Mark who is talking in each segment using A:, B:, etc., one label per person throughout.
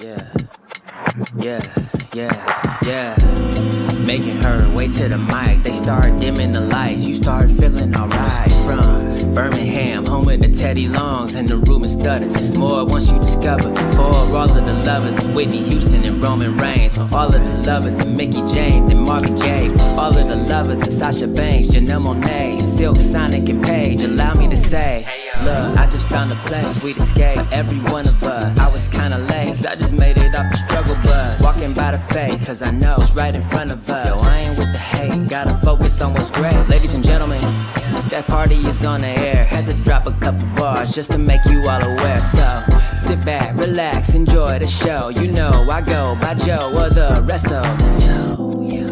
A: Yeah, yeah. Making her way to the mic. They start dimming the lights. You start feeling alright. From Birmingham, home of the Teddy Longs, and the room is stutters. More once you discover. For all of the lovers, Whitney Houston and Roman Reigns. For all of the lovers, and Mickey James and Marvin Gaye. For all of the lovers, and Sasha Banks, Janelle Monáe, Silk, Sonic, and Paige. Allow me to say, look, I just found a place, sweet escape for every one of us. I was kinda late, so I just made it off the struggle bus. Walking by the fate, cause I know it's right in front of us. Yo, I ain't with the hate, gotta focus on what's great. Ladies and gentlemen, Steph Hardy is on the air. Had to drop a couple bars just to make you all aware. So, sit back, relax, enjoy the show. You know I go by Joe or the rest of the flow, yeah.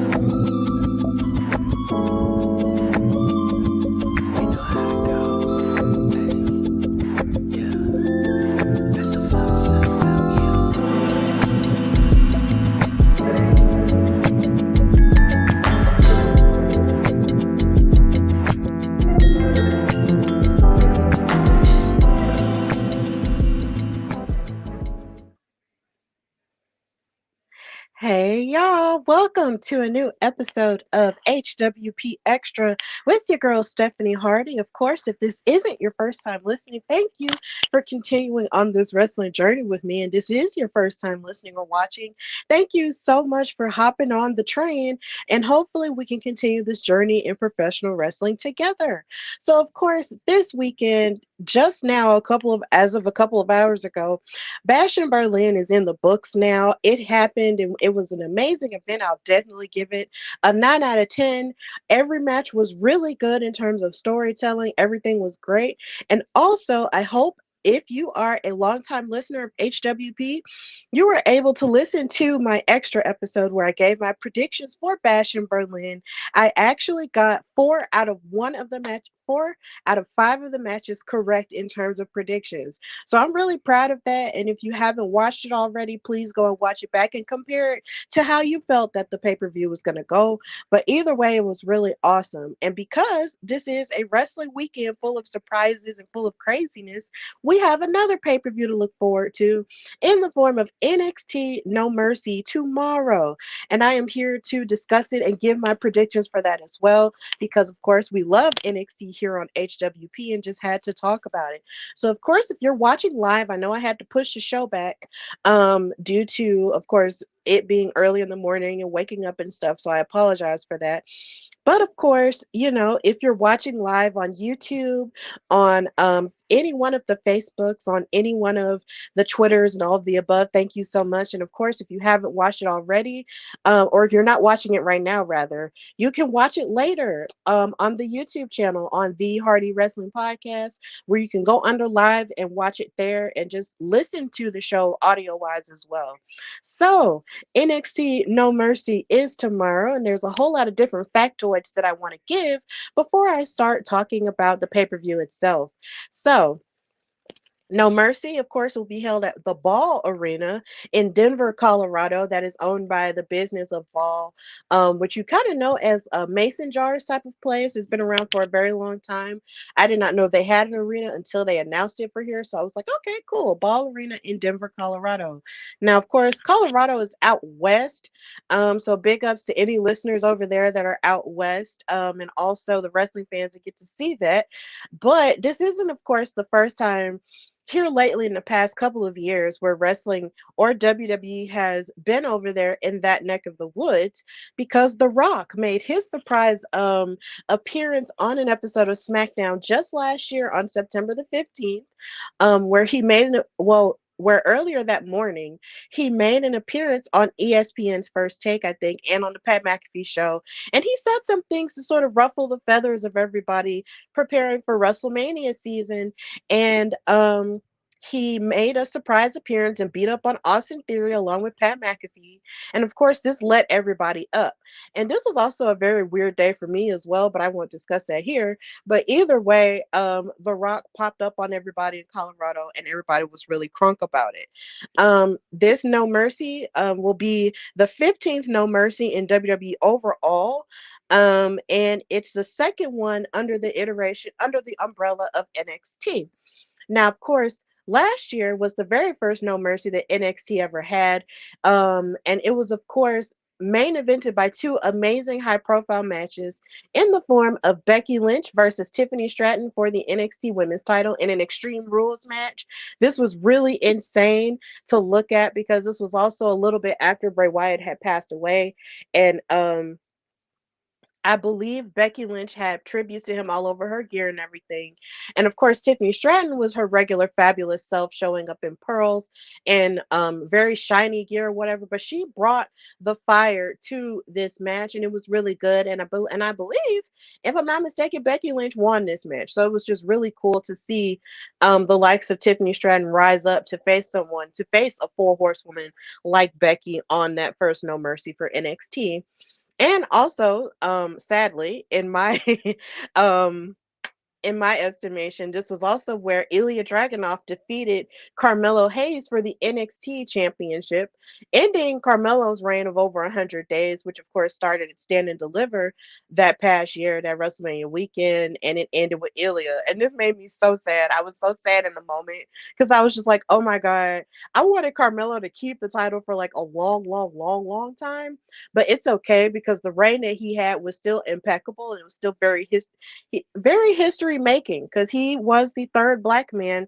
B: Hey y'all, welcome to a new episode of HWP Extra with your girl Stephanie Hardy. Of course, if this isn't your first time listening, thank you for continuing on this wrestling journey with me. And this is your first time listening or watching, thank you so much for hopping on the train. And hopefully, we can continue this journey in professional wrestling together. So, of course, this weekend, just now, as of a couple of hours ago, Bash in Berlin is in the books now. It happened and it was an amazing event. I'll definitely give it a 9 out of 10. Every match was really good in terms of storytelling. Everything was great. And also, I hope if you are a longtime listener of HWP, you were able to listen to my extra episode where I gave my predictions for Bash in Berlin. I actually got 4 out of 5 of the matches correct in terms of predictions. So I'm really proud of that. And if you haven't watched it already, please go and watch it back and compare it to how you felt that the pay-per-view was going to go. But either way, it was really awesome. And because this is a wrestling weekend full of surprises and full of craziness, we have another pay-per-view to look forward to in the form of NXT No Mercy tomorrow. And I am here to discuss it and give my predictions for that as well, because of course we love NXT here on HWP and just had to talk about it. So of course, if you're watching live, I know I had to push the show back due to, of course, it being early in the morning and waking up and stuff. So I apologize for that. But of course, if you're watching live on YouTube, on any one of the Facebooks, on any one of the Twitters and all of the above, thank you so much. And of course, if you haven't watched it already, or if you're not watching it right now, rather, you can watch it later on the YouTube channel on the Hardy Wrestling Podcast, where you can go under live and watch it there and just listen to the show audio wise as well. So, NXT No Mercy is tomorrow, and there's a whole lot of different factoids that I want to give before I start talking about the pay per view itself. So, no Mercy, of course, will be held at the Ball Arena in Denver, Colorado. That is owned by the business of Ball, which you kind of know as a mason jars type of place. It's been around for a very long time. I did not know they had an arena until they announced it for here. So I was like, okay, cool. Ball Arena in Denver, Colorado. Now, of course, Colorado is out west. So big ups to any listeners over there that are out west, and also the wrestling fans that get to see that. But this isn't, of course, the first time here lately in the past couple of years where wrestling or WWE has been over there in that neck of the woods, because The Rock made his surprise appearance on an episode of SmackDown just last year on September the 15th, where he made where earlier that morning he made an appearance on ESPN's First Take, I think, and on the Pat McAfee show. And he said some things to sort of ruffle the feathers of everybody preparing for WrestleMania season. And he made a surprise appearance and beat up on Austin Theory along with Pat McAfee. And of course, this let everybody up. And this was also a very weird day for me as well, but I won't discuss that here. But either way, The Rock popped up on everybody in Colorado, and everybody was really crunk about it. This No Mercy will be the 15th No Mercy in WWE overall. And it's the second one under the umbrella of NXT. Now, of course, last year was the very first No Mercy that NXT ever had. And it was, of course, main evented by two amazing high profile matches in the form of Becky Lynch versus Tiffany Stratton for the NXT Women's title in an Extreme Rules match. This was really insane to look at because this was also a little bit after Bray Wyatt had passed away. And I believe Becky Lynch had tributes to him all over her gear and everything. And of course, Tiffany Stratton was her regular fabulous self, showing up in pearls and very shiny gear or whatever. But she brought the fire to this match, and it was really good. And I believe, if I'm not mistaken, Becky Lynch won this match. So it was just really cool to see the likes of Tiffany Stratton rise up to face to face a four horsewoman like Becky on that first No Mercy for NXT. And also, sadly, um, in my estimation, this was also where Ilya Dragunov defeated Carmelo Hayes for the NXT Championship, ending Carmelo's reign of over 100 days, which of course started at Stand and Deliver that past year, that WrestleMania weekend, and it ended with Ilya. And this made me so sad. I was so sad in the moment because I was just like, oh my God, I wanted Carmelo to keep the title for like a long, long, long, long time. But it's okay because the reign that he had was still impeccable and it was still very history making because he was the third black man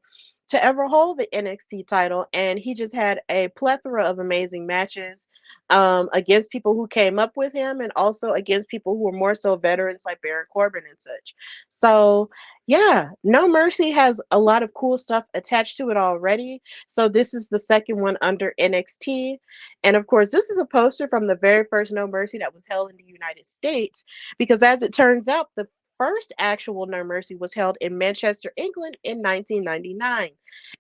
B: to ever hold the NXT title, and he just had a plethora of amazing matches against people who came up with him, and also against people who were more so veterans like Baron Corbin and such. So yeah, No Mercy has a lot of cool stuff attached to it already. So this is the second one under NXT, and of course, this is a poster from the very first No Mercy that was held in the United States. Because as it turns out, the first actual No Mercy was held in Manchester, England in 1999.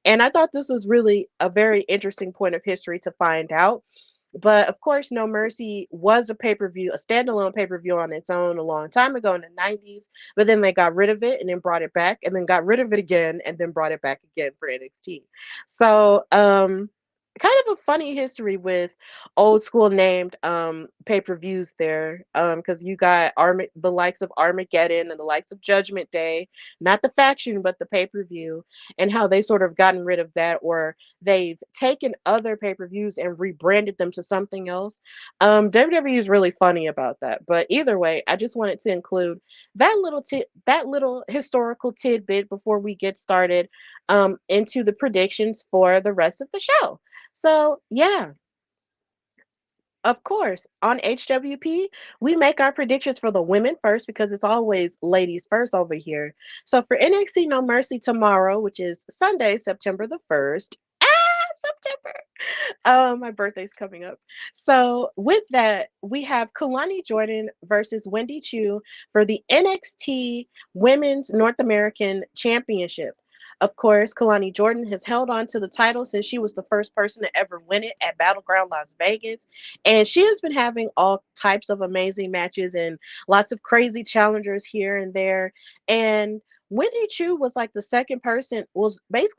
B: And I thought this was really a very interesting point of history to find out. But of course, No Mercy was a pay per view, a standalone pay per view on its own a long time ago in the 90s. But then they got rid of it and then brought it back, and then got rid of it again and then brought it back again for NXT. So, kind of a funny history with old school named pay-per-views there, because you got the likes of Armageddon and the likes of Judgment Day, not the faction but the pay-per-view, and how they sort of gotten rid of that, or they've taken other pay-per-views and rebranded them to something else. WWE is really funny about that, but either way, I just wanted to include that little historical tidbit before we get started into the predictions for the rest of the show. So, yeah, of course, on HWP, we make our predictions for the women first because it's always ladies first over here. So, for NXT No Mercy tomorrow, which is Sunday, September the 1st, September. My birthday's coming up. So, with that, we have Kalani Jordan versus Wendy Chu for the NXT Women's North American Championship. Of course, Kalani Jordan has held on to the title since she was the first person to ever win it at Battleground Las Vegas. And she has been having all types of amazing matches and lots of crazy challengers here and there. And Wendy Chu was basically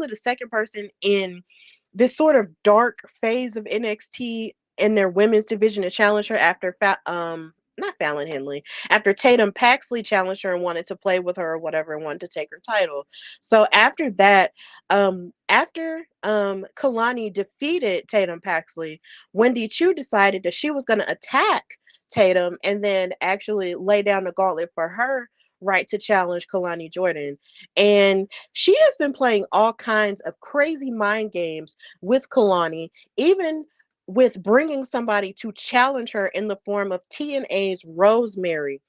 B: the second person in this sort of dark phase of NXT in their women's division to challenge her after not Fallon Henley, after Tatum Paxley challenged her and wanted to play with her or whatever and wanted to take her title. So after that, after Kalani defeated Tatum Paxley, Wendy Chu decided that she was going to attack Tatum and then actually lay down the gauntlet for her right to challenge Kalani Jordan. And she has been playing all kinds of crazy mind games with Kalani, even with bringing somebody to challenge her in the form of TNA's Rosemary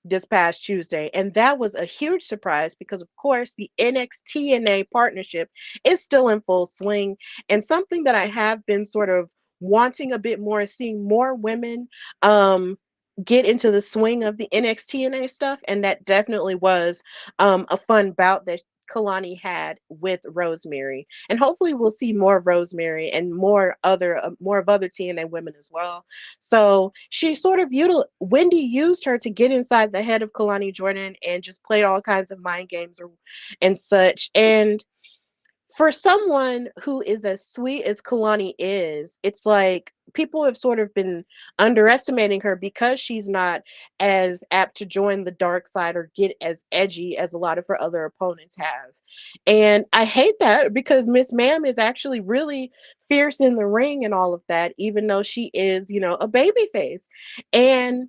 B: this past Tuesday. And that was a huge surprise because, of course, the NXT partnership is still in full swing. And something that I have been sort of wanting a bit more is seeing more women get into the swing of the NXT stuff. And that definitely was a fun bout that Kalani had with Rosemary, and hopefully we'll see more of Rosemary and more of other TNA women as well. So she sort of Wendy used her to get inside the head of Kalani Jordan and just played all kinds of mind games and such. And for someone who is as sweet as Kalani is, it's like people have sort of been underestimating her because she's not as apt to join the dark side or get as edgy as a lot of her other opponents have. And I hate that because Miss Ma'am is actually really fierce in the ring and all of that, even though she is, a baby face. And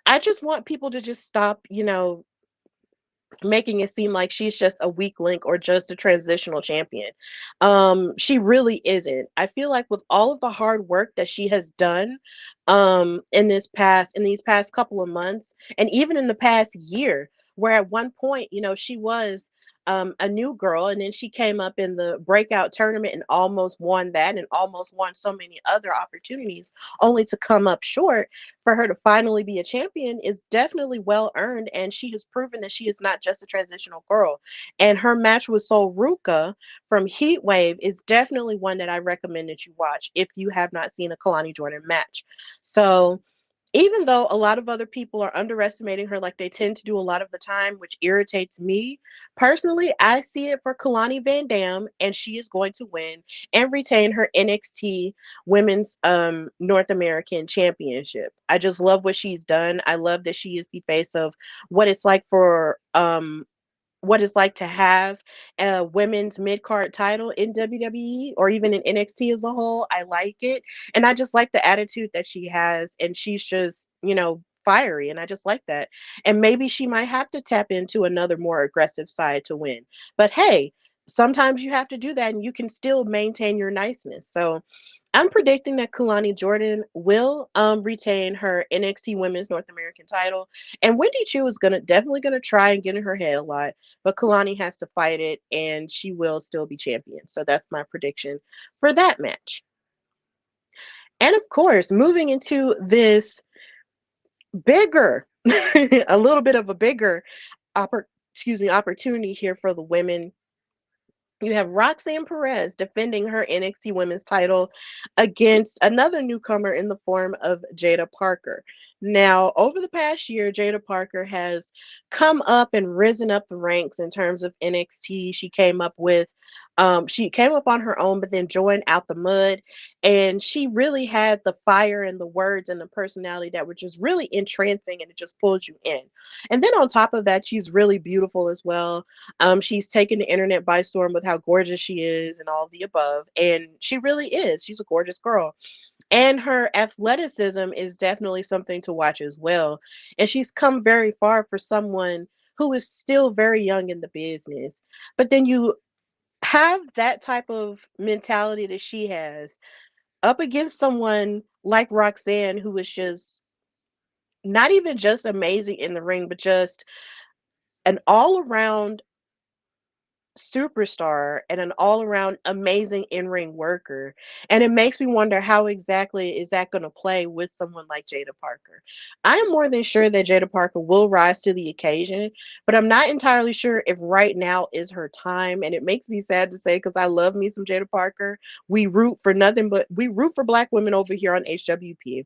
B: I just want people to just stop, making it seem like she's just a weak link or just a transitional champion. She really isn't. I feel like with all of the hard work that she has done in these past couple of months and even in the past year, where at one point, she was a new girl, and then she came up in the breakout tournament and almost won that and almost won so many other opportunities only to come up short. For her to finally be a champion is definitely well earned, and she has proven that she is not just a transitional girl. And her match with Sol Ruka from Heatwave is definitely one that I recommend that you watch if you have not seen a Kalani Jordan match. So even though a lot of other people are underestimating her like they tend to do a lot of the time, which irritates me, personally, I see it for Kalani Van Dam, and she is going to win and retain her NXT Women's North American Championship. I just love what she's done. I love that she is the face of what it's like for what it's like to have a women's mid card title in WWE or even in NXT as a whole. I like it. And I just like the attitude that she has. And she's just, fiery. And I just like that. And maybe she might have to tap into another more aggressive side to win. But hey, sometimes you have to do that and you can still maintain your niceness. So I'm predicting that Kalani Jordan will retain her NXT Women's North American title, and Wendy Chu is gonna definitely gonna try and get in her head a lot, but Kalani has to fight it, and she will still be champion. So that's my prediction for that match. And of course, moving into this bigger, a little bit of a bigger opportunity here for the women. You have Roxanne Perez defending her NXT Women's title against another newcomer in the form of Jaida Parker. Now, over the past year, Jaida Parker has come up and risen up the ranks in terms of NXT. She came up on her own, but then joined Out the Mud, and she really had the fire and the words and the personality that were just really entrancing, and it just pulls you in. And then on top of that, she's really beautiful as well. She's taken the internet by storm with how gorgeous she is and all of the above. And she really is. She's a gorgeous girl. And her athleticism is definitely something to watch as well. And she's come very far for someone who is still very young in the business. But then you have that type of mentality that she has up against someone like Roxanne, who is just not even just amazing in the ring, but just an all around superstar and an all-around amazing in-ring worker. And it makes me wonder how exactly is that going to play with someone like Jaida Parker. I am more than sure that Jaida Parker will rise to the occasion, but I'm not entirely sure if right now is her time. And it makes me sad to say because I love me some Jaida Parker. We root for black women over here on HWP.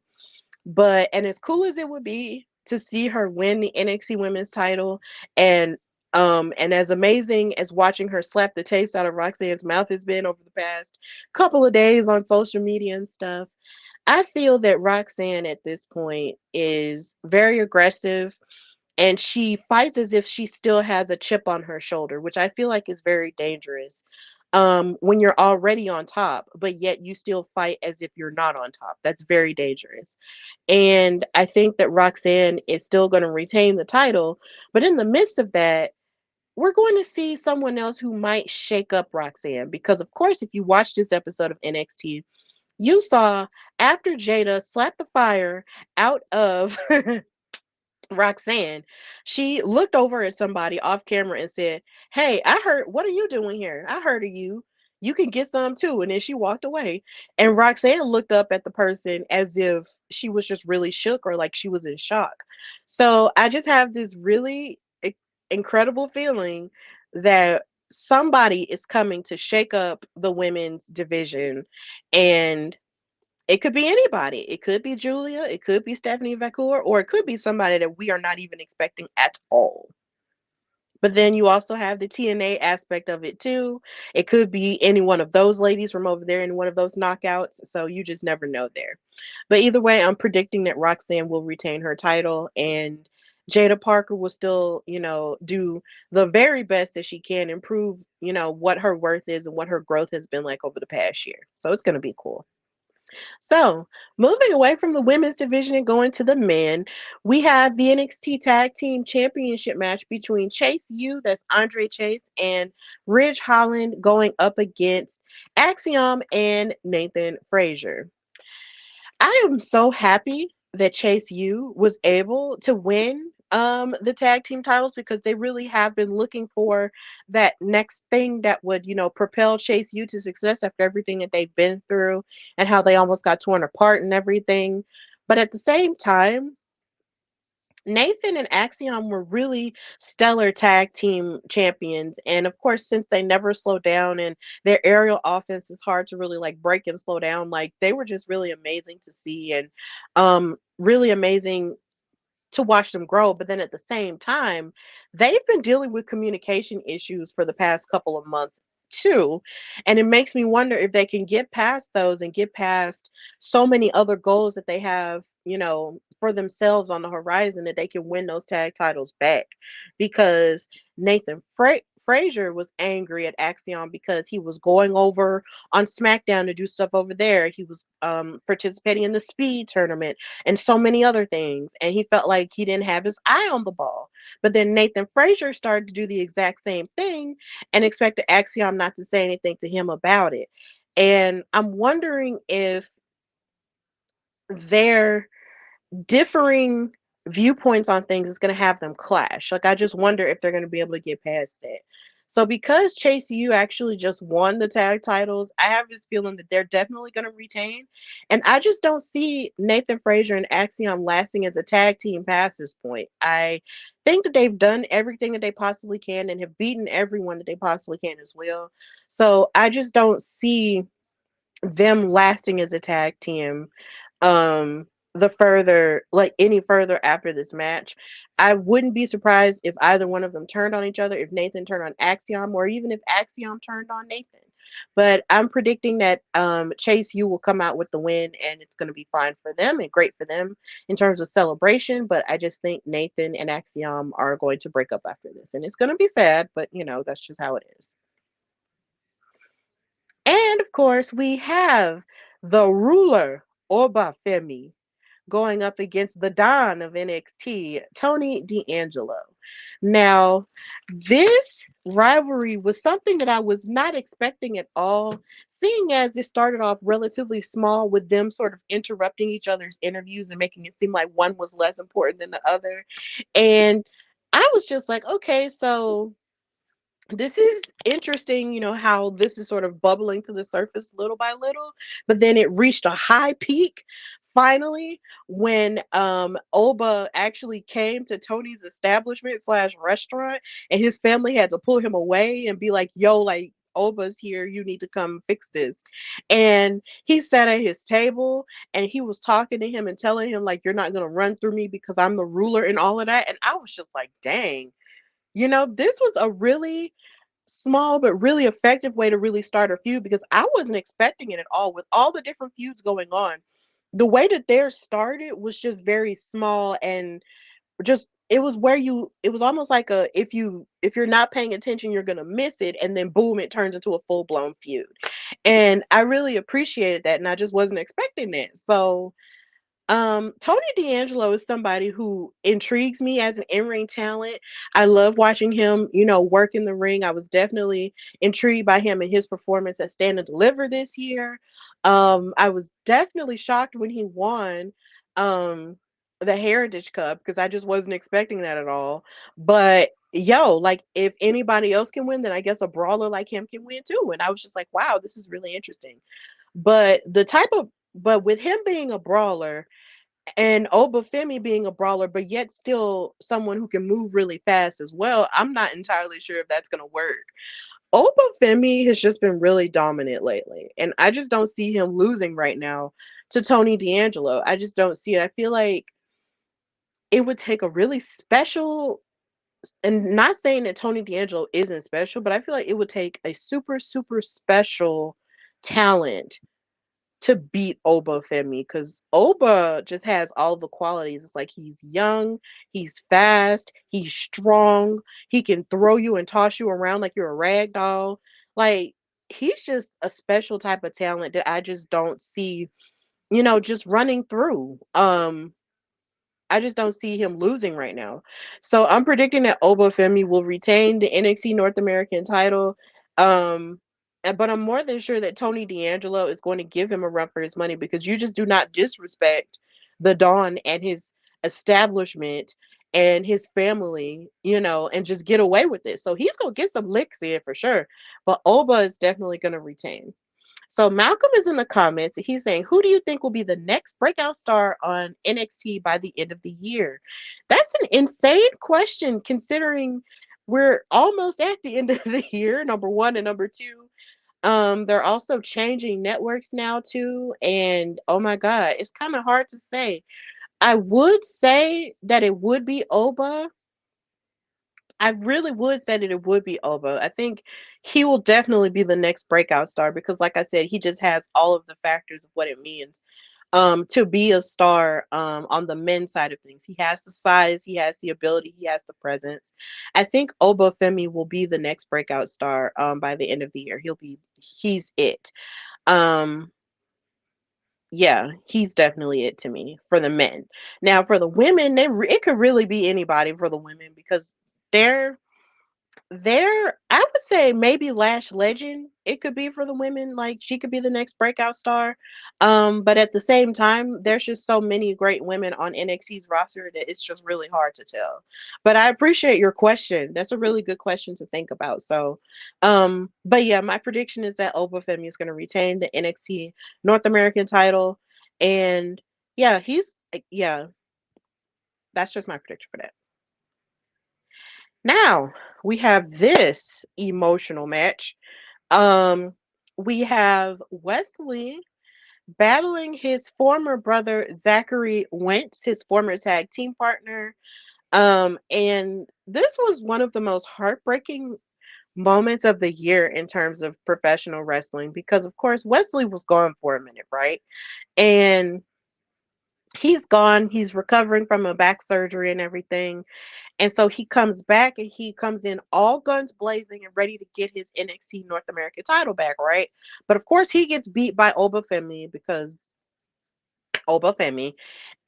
B: And as cool as it would be to see her win the NXT Women's title, and and as amazing as watching her slap the taste out of Roxanne's mouth has been over the past couple of days on social media and stuff, I feel that Roxanne at this point is very aggressive, and she fights as if she still has a chip on her shoulder, which I feel like is very dangerous. When you're already on top, but yet you still fight as if you're not on top. That's very dangerous. And I think that Roxanne is still going to retain the title, but in the midst of that, we're going to see someone else who might shake up Roxanne because, of course, if you watch this episode of NXT, you saw after Jada slapped the fire out of Roxanne, she looked over at somebody off camera and said, "Hey, I heard, what are you doing here? I heard of you. You can get some too." And then she walked away. And Roxanne looked up at the person as if she was just really shook or like she was in shock. So I just have this really incredible feeling that somebody is coming to shake up the women's division, and it could be anybody. It could be Julia, it could be Stephanie Vacour, or it could be somebody that we are not even expecting at all. But then you also have the TNA aspect of it too. It could be any one of those ladies from over there in one of those knockouts. So you just never know there. But either way, I'm predicting that Roxanne will retain her title. And Jaida Parker will still, do the very best that she can, improve, what her worth is and what her growth has been like over the past year. So it's going to be cool. So, moving away from the women's division and going to the men, we have the NXT Tag Team Championship match between Chase U, that's Andre Chase, and Ridge Holland going up against Axiom and Nathan Frazier. I am so happy that Chase U was able to win the tag team titles, because they really have been looking for that next thing that would, propel Chase U to success after everything that they've been through and how they almost got torn apart and everything. But at the same time, Nathan and Axiom were really stellar tag team champions. And of course, since they never slow down and their aerial offense is hard to really like break and slow down, like they were just really amazing to see, and really amazing to watch them grow. But then at the same time, they've been dealing with communication issues for the past couple of months too. And it makes me wonder if they can get past those and get past so many other goals that they have, for themselves on the horizon, that they can win those tag titles back. Because Frazier was angry at Axiom because he was going over on SmackDown to do stuff over there. He was participating in the speed tournament and so many other things. And he felt like he didn't have his eye on the ball. But then Nathan Frazier started to do the exact same thing and expected Axiom not to say anything to him about it. And I'm wondering if their differing viewpoints on things is going to have them clash. Like, I just wonder if they're going to be able to get past that. So, because Chase U actually just won the tag titles, I have this feeling that they're definitely going to retain. And I just don't see Nathan Frazier and Axiom lasting as a tag team past this point. I think that they've done everything that they possibly can and have beaten everyone that they possibly can as well. So, I just don't see them lasting as a tag team the further, like any further after this match. I wouldn't be surprised if either one of them turned on each other, if Nathan turned on Axiom, or even if Axiom turned on Nathan. But I'm predicting that Chase U will come out with the win, and it's going to be fine for them and great for them in terms of celebration. But I just think Nathan and Axiom are going to break up after this, and it's going to be sad, but that's just how it is. And of course, we have the ruler, Obafemi, going up against the Don of NXT, Tony D'Angelo. Now, this rivalry was something that I was not expecting at all, seeing as it started off relatively small with them sort of interrupting each other's interviews and making it seem like one was less important than the other. And I was just like, okay, so this is interesting, how this is sort of bubbling to the surface little by little, but then it reached a high peak finally when Oba actually came to Tony's establishment slash restaurant, and his family had to pull him away and be like, yo, like, Oba's here, you need to come fix this. And he sat at his table and he was talking to him and telling him, like, you're not gonna run through me because I'm the ruler and all of that. And I was just like, dang, this was a really small but really effective way to really start a feud, because I wasn't expecting it at all with all the different feuds going on. The way that theirs started was just very small, and just it was almost like a, if you're not paying attention you're going to miss it, and then boom, it turns into a full-blown feud. And I really appreciated that, and I just wasn't expecting that. So Tony D'Angelo is somebody who intrigues me as an in-ring talent. I love watching him, work in the ring. I was definitely intrigued by him and his performance at Stand and Deliver this year. I was definitely shocked when he won the Heritage Cup, because I just wasn't expecting that at all. But yo, like, if anybody else can win, then I guess a brawler like him can win too. And I was just like, wow, this is really interesting. But with him being a brawler and Obafemi being a brawler, but yet still someone who can move really fast as well, I'm not entirely sure if that's going to work. Obafemi has just been really dominant lately, and I just don't see him losing right now to Tony D'Angelo. I just don't see it. I feel like it would take a really special, and not saying that Tony D'Angelo isn't special, but I feel like it would take a super, super special talent to beat Oba Femi, because Oba just has all the qualities. It's like he's young, he's fast, he's strong, he can throw you and toss you around like you're a rag doll. Like, he's just a special type of talent that I just don't see, just running through. I just don't see him losing right now. So I'm predicting that Oba Femi will retain the NXT North American title. Um, but I'm more than sure that Tony D'Angelo is going to give him a run for his money, because you just do not disrespect the Don and his establishment and his family, and just get away with it. So he's going to get some licks in for sure. But Oba is definitely going to retain. So Malcolm is in the comments. He's saying, "Who do you think will be the next breakout star on NXT by the end of the year?" That's an insane question, considering we're almost at the end of the year. Number one, and number two, they're also changing networks now too, and oh my god, it's kind of hard to say. I would say that it would be Oba. I really would say that it would be Oba. I think he will definitely be the next breakout star, because, like I said, he just has all of the factors of what it means to be a star on the men's side of things. He has the size, he has the ability, he has the presence. I think Oba Femi will be the next breakout star by the end of the year. He's it. Um, yeah, he's definitely it to me for the men. Now for the women, it could really be anybody for the women, because they're I would say maybe Lash Legend, it could be for the women, like she could be the next breakout star. But at the same time, there's just so many great women on NXT's roster that it's just really hard to tell. But I appreciate your question. That's a really good question to think about. So, but yeah, my prediction is that Oba Femi is going to retain the NXT North American title. And yeah, yeah, that's just my prediction for that. Now we have this emotional match. Um, we have Wesley battling his former brother Zachary Wentz, his former tag team partner. And this was one of the most heartbreaking moments of the year in terms of professional wrestling, because of course Wesley was gone for a minute, right? And he's gone. He's recovering from a back surgery and everything. And so he comes back, and he comes in all guns blazing and ready to get his NXT North American title back, right? But of course, he gets beat by Oba Femi, because Oba Femi,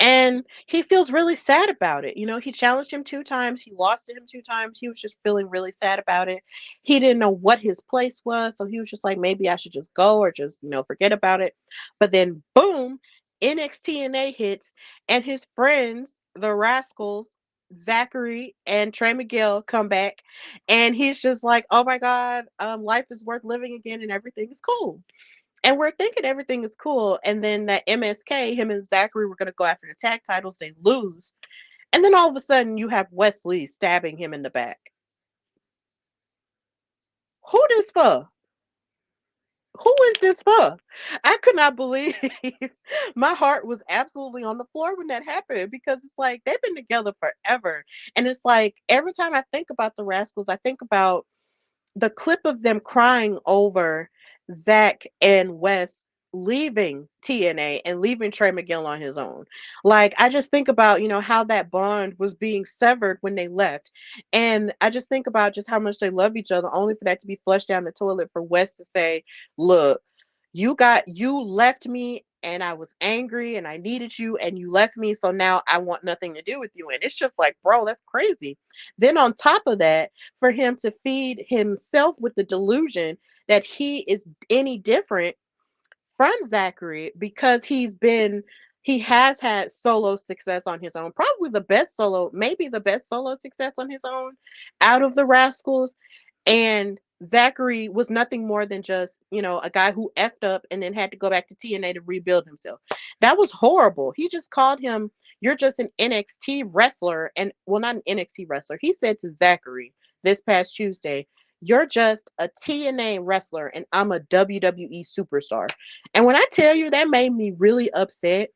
B: and he feels really sad about it. He challenged him two times, he lost to him two times. He was just feeling really sad about it. He didn't know what his place was, so he was just like, maybe I should just go, or just, forget about it. But then, boom, NXT hits, and his friends, the Rascals, Zachary and Trey Miguel, come back, and he's just like, oh my God, life is worth living again, and everything is cool. And we're thinking everything is cool. And then that MSK, him and Zachary were going to go after the tag titles. They lose. And then all of a sudden, you have Wesley stabbing him in the back. Who this for? Who is this for? I could not believe. My heart was absolutely on the floor when that happened, because it's like they've been together forever. And it's like every time I think about the Rascals, I think about the clip of them crying over Zach and Wes leaving TNA and leaving Trey Miguel on his own. Like, I just think about, how that bond was being severed when they left. And I just think about just how much they love each other, only for that to be flushed down the toilet for Wes to say, look, you left me, and I was angry, and I needed you, and you left me, so now I want nothing to do with you. And it's just like, bro, that's crazy. Then on top of that, for him to feed himself with the delusion that he is any different from Zachary, because he has had solo success on his own, probably the best solo, maybe the best solo success on his own out of the Rascals. And Zachary was nothing more than just, a guy who effed up and then had to go back to TNA to rebuild himself. That was horrible. He just called him, you're just an NXT wrestler. And, well, not an NXT wrestler. He said to Zachary this past Tuesday, you're just a TNA wrestler, and I'm a WWE superstar. And when I tell you, that made me really upset,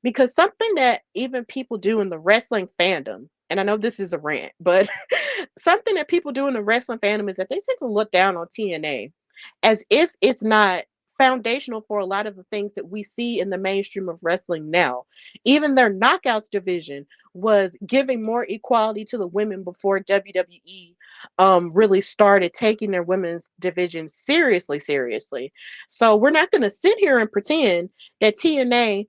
B: because something that even people do in the wrestling fandom, and I know this is a rant, but something that people do in the wrestling fandom is that they tend to look down on TNA as if it's not foundational for a lot of the things that we see in the mainstream of wrestling now. Even their knockouts division was giving more equality to the women before WWE really started taking their women's division seriously. So we're not going to sit here and pretend that TNA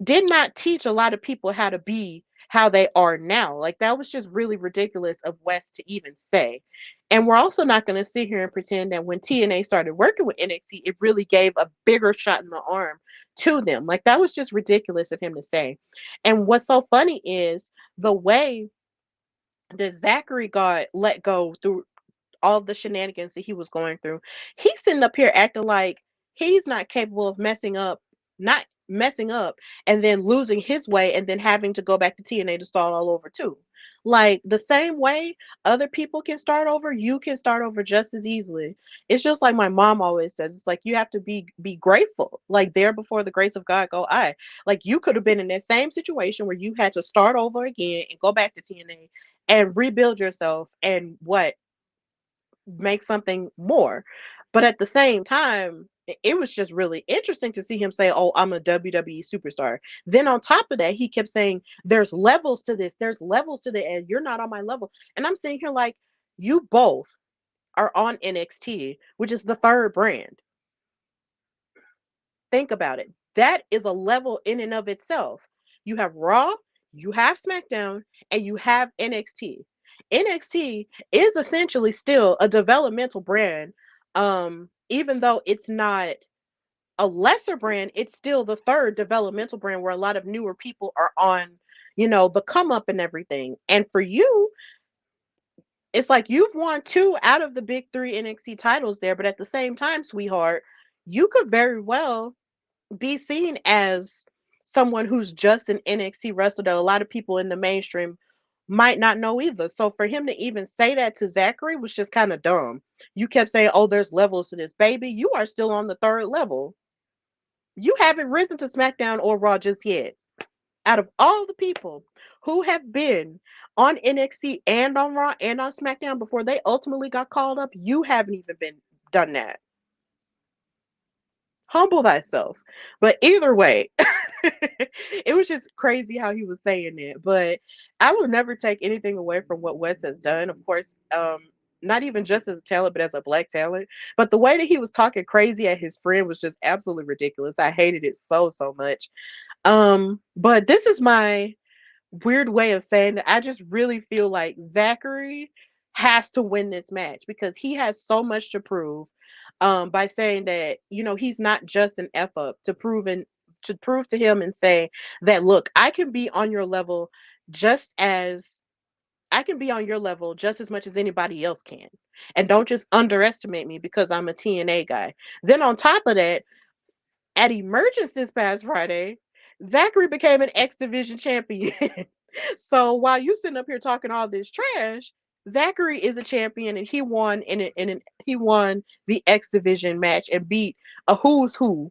B: did not teach a lot of people how to be how they are now. Like that was just really ridiculous of West to even say. And we're also not going to sit here and pretend that when TNA started working with NXT, it really gave a bigger shot in the arm to them. Like that was just ridiculous of him to say. And what's so funny is the way that Zachary got let go through all the shenanigans that he was going through. He's sitting up here acting like he's not capable of not messing up, and then losing his way, and then having to go back to TNA to start all over too. Like the same way other people can start over, you can start over just as easily. It's just like my mom always says. It's like you have to be grateful. Like there before the grace of God go I. Like you could have been in that same situation where you had to start over again and go back to TNA and rebuild yourself and what make something more. But at the same time, it was just really interesting to see him say, "Oh, I'm a WWE superstar." Then on top of that, he kept saying, "There's levels to this. There's levels to the and you're not on my level." And I'm sitting here like, you both are on NXT, which is the third brand. Think about it. That is a level in and of itself. You have Raw, you have SmackDown, and you have NXT. NXT is essentially still a developmental brand. Even though it's not a lesser brand, it's still the third developmental brand where a lot of newer people are on, the come up and everything. And for you, it's like you've won two out of the big three NXT titles there, but at the same time, sweetheart, you could very well be seen as someone who's just an NXT wrestler that a lot of people in the mainstream might not know either. So for him to even say that to Zachary was just kind of dumb. You kept saying, "Oh, there's levels to this, baby. You are still on the third level. You haven't risen to SmackDown or Raw just yet." Out of all the people who have been on NXT and on Raw and on SmackDown before they ultimately got called up, you haven't even been done that. Humble thyself. But either way, it was just crazy how he was saying it. But I will never take anything away from what Wes has done. Of course, not even just as a talent, but as a black talent. But the way that he was talking crazy at his friend was just absolutely ridiculous. I hated it so much. But this is my weird way of saying that I just really feel like Zachary has to win this match because he has so much to prove. By saying that he's not just an f up to prove to him and say that, look, just as I can be on your level just as much as anybody else can, and don't just underestimate me because I'm a TNA guy. Then on top of that, at Emergence this past Friday, Zachary became an X Division champion. So while you sitting up here talking all this trash, Zachary is a champion and he won the X Division match and beat a who's who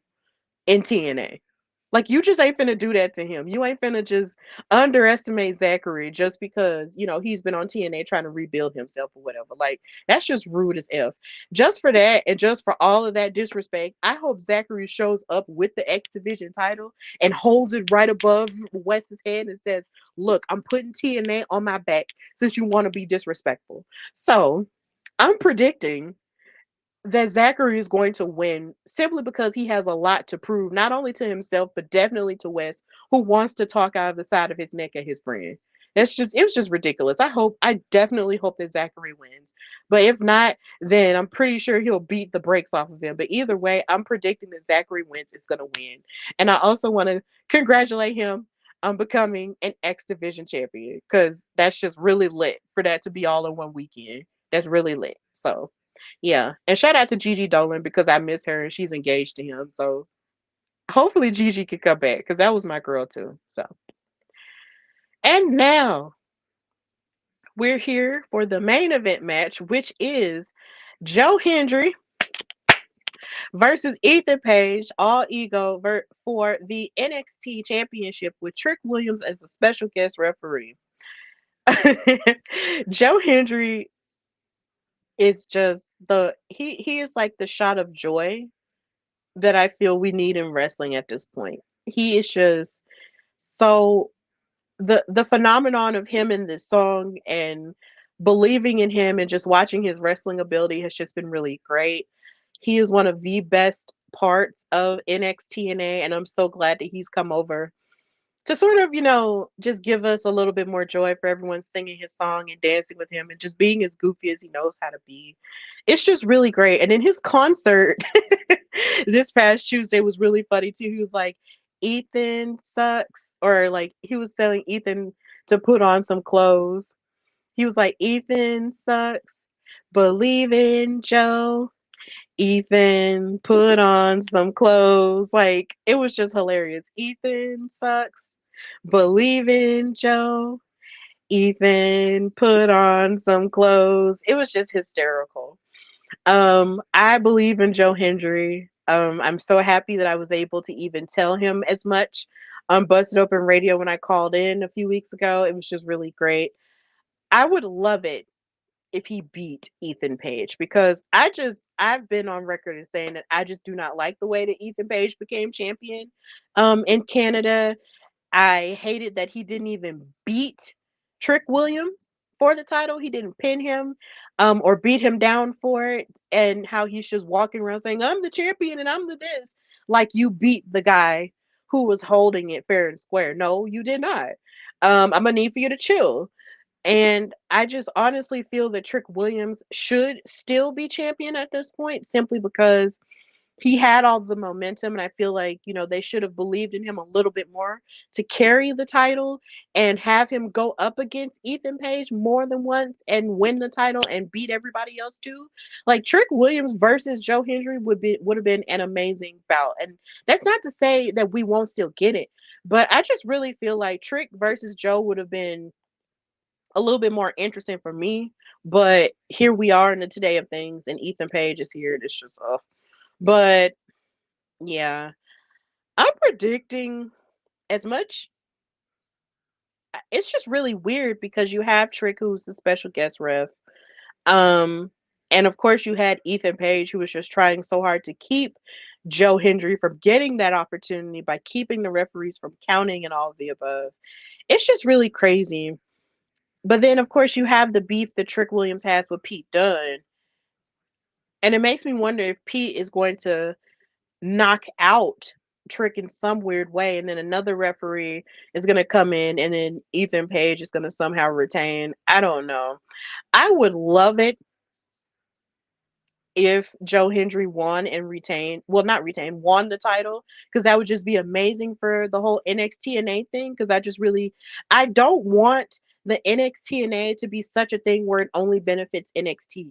B: in TNA. Like you just ain't finna do that to him. You ain't finna just underestimate Zachary just because, he's been on TNA trying to rebuild himself or whatever. Like that's just rude as F. Just for that and just for all of that disrespect, I hope Zachary shows up with the X Division title and holds it right above Wes's head and says, "Look, I'm putting TNA on my back since you want to be disrespectful." So I'm predicting that Zachary is going to win simply because he has a lot to prove, not only to himself, but definitely to Wes, who wants to talk out of the side of his neck at his friend. It was just ridiculous. I definitely hope that Zachary wins. But if not, then I'm pretty sure he'll beat the brakes off of him. But either way, I'm predicting that Zachary wins is going to win. And I also want to congratulate him on becoming an X Division champion because that's just really lit for that to be all in one weekend. That's really lit. So. Yeah, and shout out to Gigi Dolan because I miss her and she's engaged to him. So hopefully Gigi can come back because that was my girl too. So, and now we're here for the main event match, which is Joe Hendry versus Ethan Page, all ego for the NXT Championship with Trick Williams as the special guest referee. Joe Hendry is just he is like the shot of joy that I feel we need in wrestling at this point. He is just so the phenomenon of him in this song and believing in him and just watching his wrestling ability has just been really great. He is one of the best parts of NXTNA, and I'm so glad that he's come over to sort of, just give us a little bit more joy for everyone singing his song and dancing with him and just being as goofy as he knows how to be. It's just really great. And in his concert this past Tuesday was really funny too. He was like, Ethan sucks, or like he was telling Ethan to put on some clothes. He was like, Ethan sucks. Believe in Joe. Ethan, put on some clothes. Like, it was just hilarious. Ethan sucks. Believe in Joe. Ethan, put on some clothes. It was just hysterical. I believe in Joe Hendry. I'm so happy that I was able to even tell him as much on Busted Open Radio when I called in a few weeks ago. It was just really great. I would love it if he beat Ethan Page, because I've been on record as saying that I just do not like the way that Ethan Page became champion in Canada. I hated that he didn't even beat Trick Williams for the title. He didn't pin him or beat him down for it, and how he's just walking around saying, I'm the champion and I'm the this. Like, you beat the guy who was holding it fair and square. No, you did not. I'm going to need for you to chill. And I just honestly feel that Trick Williams should still be champion at this point, simply because he had all the momentum. And I feel like, they should have believed in him a little bit more to carry the title and have him go up against Ethan Page more than once and win the title and beat everybody else too. Like, Trick Williams versus Joe Hendry would have been an amazing bout. And that's not to say that we won't still get it, but I just really feel like Trick versus Joe would have been a little bit more interesting for me. But here we are in the today of things, and Ethan Page is here, and it's just off. But yeah, I'm predicting as much. It's just really weird because you have Trick, who's the special guest ref, um, and of course you had Ethan Page, who was just trying so hard to keep Joe Hendry from getting that opportunity by keeping the referees from counting and all of the above. It's just really crazy. But then, of course, you have the beef that Trick Williams has with Pete Dunne. And it makes me wonder if Pete is going to knock out Trick in some weird way. And then another referee is going to come in, and then Ethan Page is going to somehow retain. I don't know. I would love it if Joe Hendry won and retained, well, not retained, won the title, because that would just be amazing for the whole NXT thing. Because I don't want the NXT to be such a thing where it only benefits NXT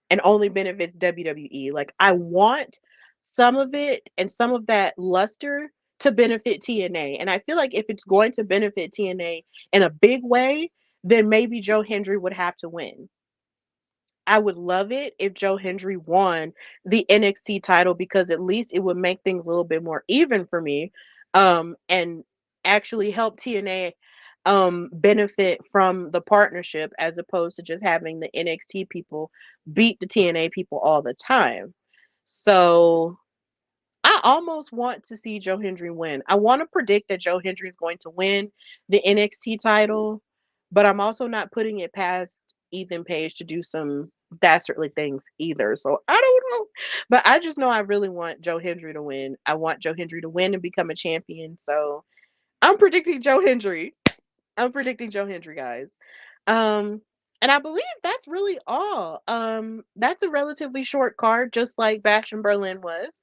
B: and only benefits WWE. Like, I want some of it and some of that luster to benefit TNA. And I feel like if it's going to benefit TNA in a big way, then maybe Joe Hendry would have to win. I would love it if Joe Hendry won the NXT title, because at least it would make things a little bit more even for me, and actually help TNA benefit from the partnership, as opposed to just having the NXT people beat the TNA people all the time. So I almost want to see Joe Hendry win. I want to predict that Joe Hendry is going to win the NXT title, but I'm also not putting it past Ethan Page to do some dastardly things either. So I don't know. But I just know I really want Joe Hendry to win. I want Joe Hendry to win and become a champion. So I'm predicting Joe Hendry. I'm predicting Joe Hendry, guys. Um, and I believe that's really all. That's a relatively short card, just like Bash in Berlin was.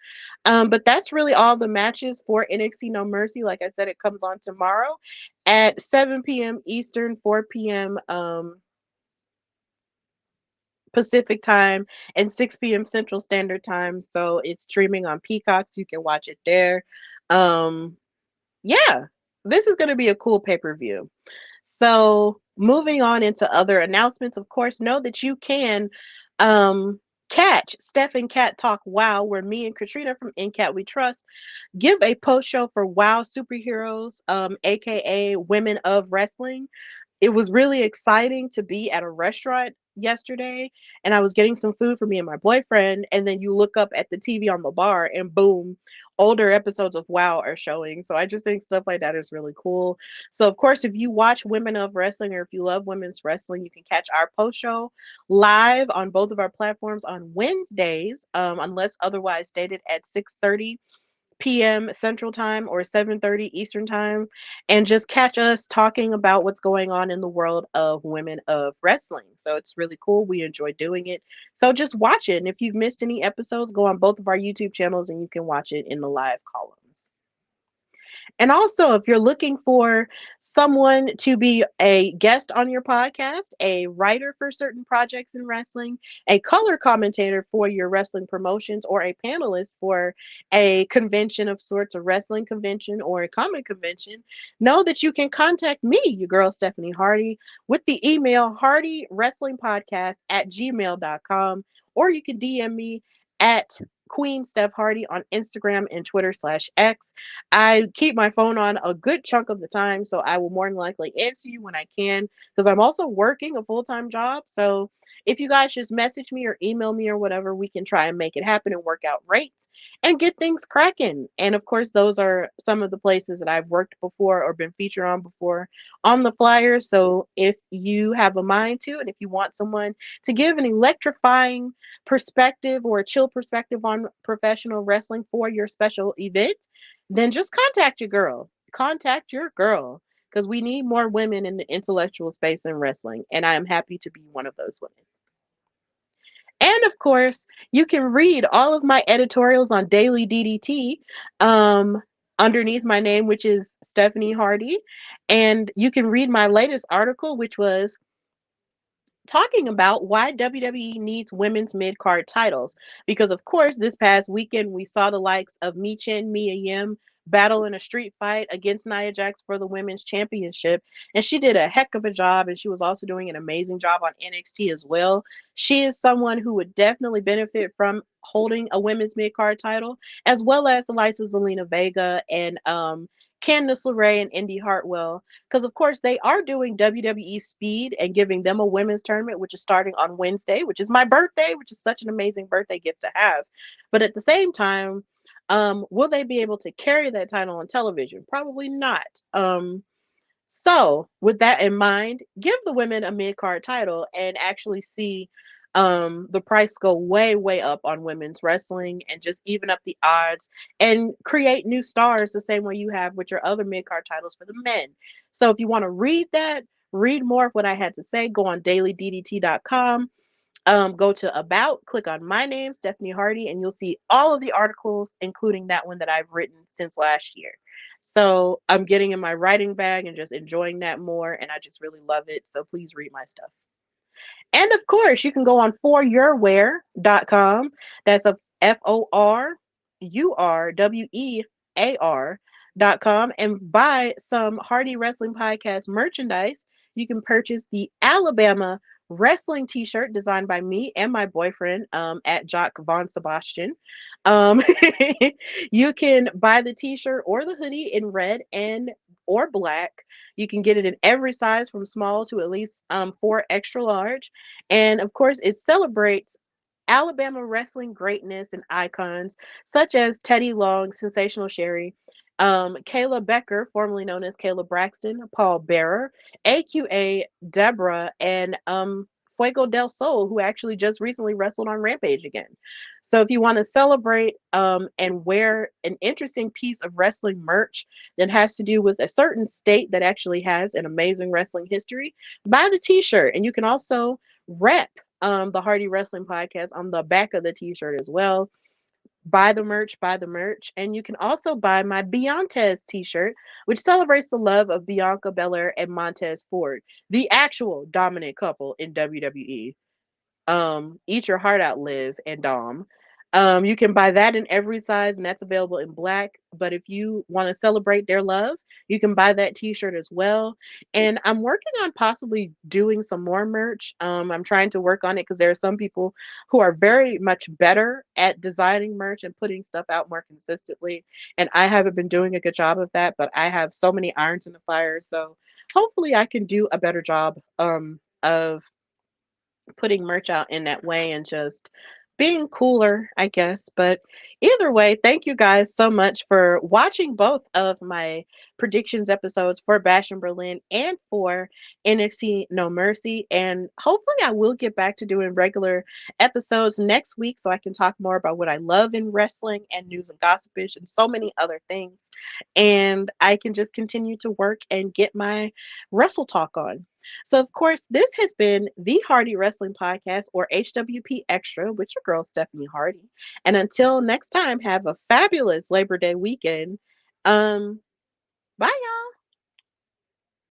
B: But that's really all the matches for NXT No Mercy. Like I said, it comes on tomorrow at 7 p.m. Eastern, 4 p.m. Pacific time, and 6 p.m. Central Standard Time. So it's streaming on Peacock, so you can watch it there. Um, yeah, this is going to be a cool pay per view. So, moving on into other announcements, of course, know that you can catch Steph and Cat Talk Wow, where me and Katrina from In Cat We Trust give a post show for Wow Superheroes, aka Women of Wrestling. It was really exciting to be at a restaurant yesterday and I was getting some food for me and my boyfriend, and then you look up at the TV on the bar and boom, older episodes of WoW are showing. So I just think stuff like that is really cool. So of course, if you watch Women of Wrestling or if you love women's wrestling, you can catch our post show live on both of our platforms on Wednesdays, unless otherwise stated at 6:30 p.m. Central Time or 7:30 Eastern Time, and just catch us talking about what's going on in the world of women of wrestling. So it's really cool. We enjoy doing it. So just watch it. And if you've missed any episodes, go on both of our YouTube channels and you can watch it in the live columns. And also, if you're looking for someone to be a guest on your podcast, a writer for certain projects in wrestling, a color commentator for your wrestling promotions, or a panelist for a convention of sorts, a wrestling convention or a comic convention, know that you can contact me, your girl Stephanie Hardy, with the email hardywrestlingpodcast@gmail.com, or you can DM me at Queen Steph Hardy on Instagram and Twitter/X. I keep my phone on a good chunk of the time, so I will more than likely answer you when I can because I'm also working a full-time job. So if you guys just message me or email me or whatever, we can try and make it happen and work out rates and get things cracking. And of course, those are some of the places that I've worked before or been featured on before on the flyers. So if you have a mind to, and if you want someone to give an electrifying perspective or a chill perspective on professional wrestling for your special event, then just contact your girl. Contact your girl because we need more women in the intellectual space in wrestling, and I am happy to be one of those women. And of course, you can read all of my editorials on Daily DDT underneath my name, which is Stephanie Hardy. And you can read my latest article, which was talking about why WWE needs women's mid card titles. Because, of course, this past weekend we saw the likes of Michin, Mia Yim battle in a street fight against Nia Jax for the women's championship. And she did a heck of a job. And she was also doing an amazing job on NXT as well. She is someone who would definitely benefit from holding a women's mid card title, as well as the likes of Zelina Vega and Candice LeRae and Indy Hartwell, because of course they are doing WWE Speed and giving them a women's tournament, which is starting on Wednesday, which is my birthday, which is such an amazing birthday gift to have. But at the same time, will they be able to carry that title on television? Probably not. So, with that in mind, give the women a mid card title and actually see the price go way, way up on women's wrestling and just even up the odds and create new stars the same way you have with your other mid card titles for the men. So, if you want to read that, read more of what I had to say, go on dailyddt.com. Go to About, click on my name, Stephanie Hardy, and you'll see all of the articles, including that one that I've written since last year. So I'm getting in my writing bag and just enjoying that more, and I just really love it. So please read my stuff. And of course, you can go on foryourwear.com. That's a FORURWEAR.com and buy some Hardy Wrestling Podcast merchandise. You can purchase the Alabama wrestling t-shirt designed by me and my boyfriend at Jock Von Sebastian. Um, you can buy the t-shirt or the hoodie in red and or black. You can get it in every size from small to at least 4 extra large. And of course, it celebrates Alabama wrestling greatness and icons such as Teddy Long, Sensational Sherry, Kayla Becker, formerly known as Kayla Braxton, Paul Bearer, AQA Deborah, and Fuego del Sol, who actually just recently wrestled on Rampage again. So if you want to celebrate and wear an interesting piece of wrestling merch that has to do with a certain state that actually has an amazing wrestling history, buy the t-shirt. And you can also rep the Hardy Wrestling Podcast on the back of the t-shirt as well. Buy the merch, and you can also buy my Beyonces t-shirt, which celebrates the love of Bianca Belair and Montez Ford, the actual dominant couple in WWE. Eat your heart out, Liv and Dom. You can buy that in every size, and that's available in black. But if you want to celebrate their love, you can buy that T-shirt as well. And I'm working on possibly doing some more merch. I'm trying to work on it because there are some people who are very much better at designing merch and putting stuff out more consistently, and I haven't been doing a good job of that. But I have so many irons in the fire, so hopefully I can do a better job of putting merch out in that way and just being cooler, I guess. But either way, thank you guys so much for watching both of my predictions episodes for Bash in Berlin and for NXT No Mercy. And hopefully, I will get back to doing regular episodes next week so I can talk more about what I love in wrestling and news and gossipish and so many other things. And I can just continue to work and get my wrestle talk on. So, of course, this has been the Hardy Wrestling Podcast, or HWP Extra, with your girl, Stephanie Hardy. And until next time, have a fabulous Labor Day weekend. Bye, y'all.